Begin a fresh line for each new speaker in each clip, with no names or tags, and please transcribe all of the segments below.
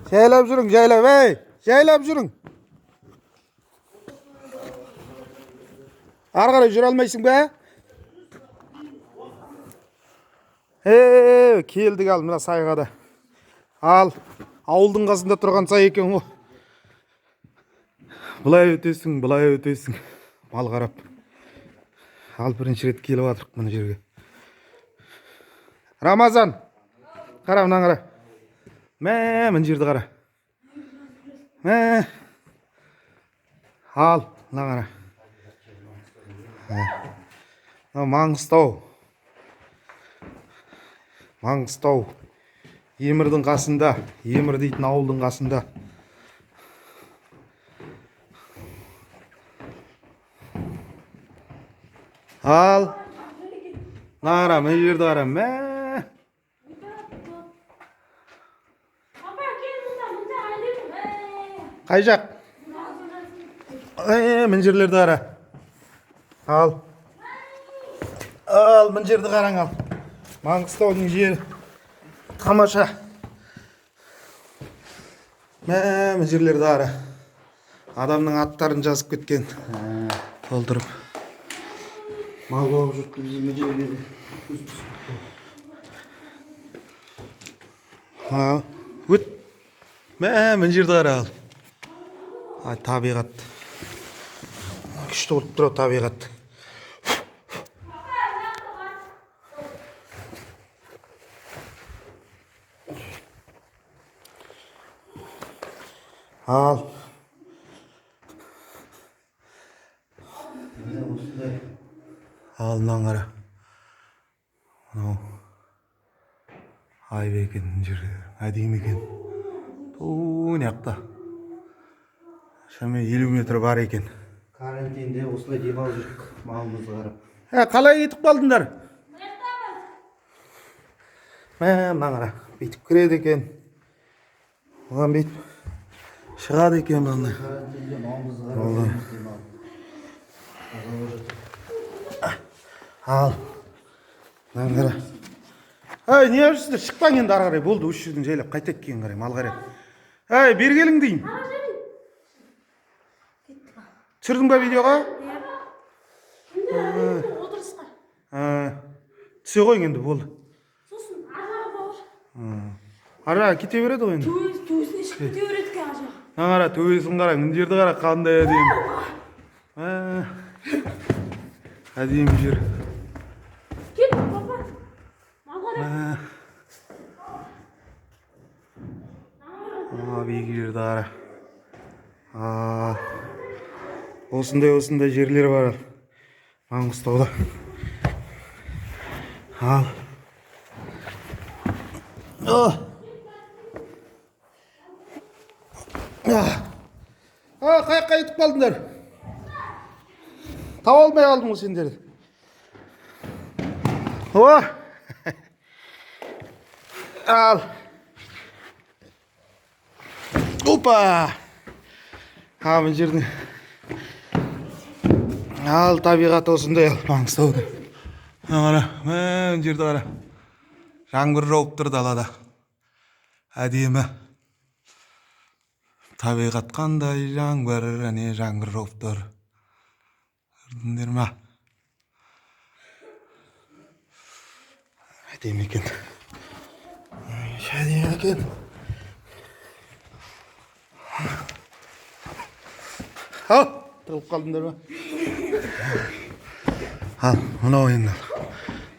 Жайлап жүрің, жайлап, ей! Жайлап жүрің. Ары қарай жүре алмайсың ба? Келдік ал мына сайға да. Ал, ауылдың қасында тұрған сай екен ғой. Бұлай өтесің, бұлай өтесің. Мал қарап. Ал бірінші рет келіп жатырық мына жерге. Рамазан, қара мынаны қара. Мына жерді қара. Ал, мынаны қара. Маңғыстау. Маңғыстау. Емірдің қасында, Емір дейтін ауылдың қасында. Ал, қара, мына жерді қара. Қай жақ? Мына жерлерді қара. Ал, мына жерді қараң ал. Маңғыстаудың жері тамаша. Мына жерлерді қара. Адамның аттарын жазып кеткен. Толтырып.
Мал болып жүрді біздің жерлерде.
Ал, өт. Мына жерді қара ал. Ай, табиғат. Күшті болып тұрау табиғат. Ал. Ал, мынаны қара. Мынау. Ай бекен жерде. Әдемі екен. Тоғынақта. Шаме 50 метр бар екен.
Карантинде осылай демалып жүрік малымызды қарап.
Қалай кетіп қалдыңдар? Мынаны қара. Бүйтіп кіреді екен. Оған бүйтіп шығады екен мынандай.
Карантинде малымызды қарап.
Ал. Мынаны қара. Ай, не жүрсіздер? Шықпаң енді ары қарай. Болды, осы жерден жайлап қайтайық кейін қарай. Мал қарай. Ай, бері келің дейін. Түсірдің ба видеоға?
Отырысқа.
Түсе қойың енді, болды.
Сосын араға бауыр.
Араға кете береді ғой енді.
Төбесіне шығып кете береді екен ар жағы.
Қара, төбесін қара, мына жерді қара, қандай әдемі. Әдемі жер.
Кет, папа. Мал қара.
Биік жерді қара. Осындай жерлер бар Маңғыстауда. Ал. Қай қайтып қалдыңдар? Таба алмай қалдым ғой сендерді. Ал. Опа! Мына жердің. Ал, табиғат осындай ал, Маңғыстауда. Қара, мына жерді қара. Жаңбыр жауып тұр далада. Әдемі. Табиғат қандай жаңбыр, әне жаңбыр жауып тұр. Көрдіңдер ме? Әдемі екен. Әдемі екен. Ал, тұрып қалдыңдар ма? Ал, мынау енді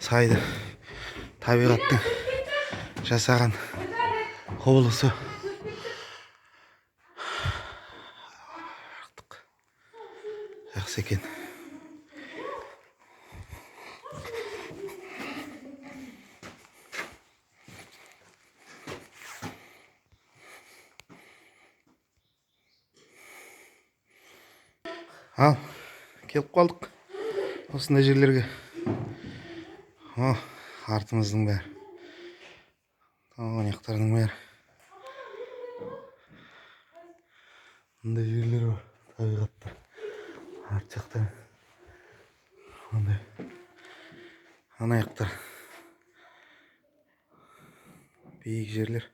сайды табиғаттың жасаған құбылысы. Жақсы екен. Ал, келіп қалдық осындай жерлерге. Артымыздың бәрі. Аяқтардың бәрі. Мұндай жерлер бар, табиғатта. Арт жақтан. Мұндай. Аяқтар. Биік жерлер.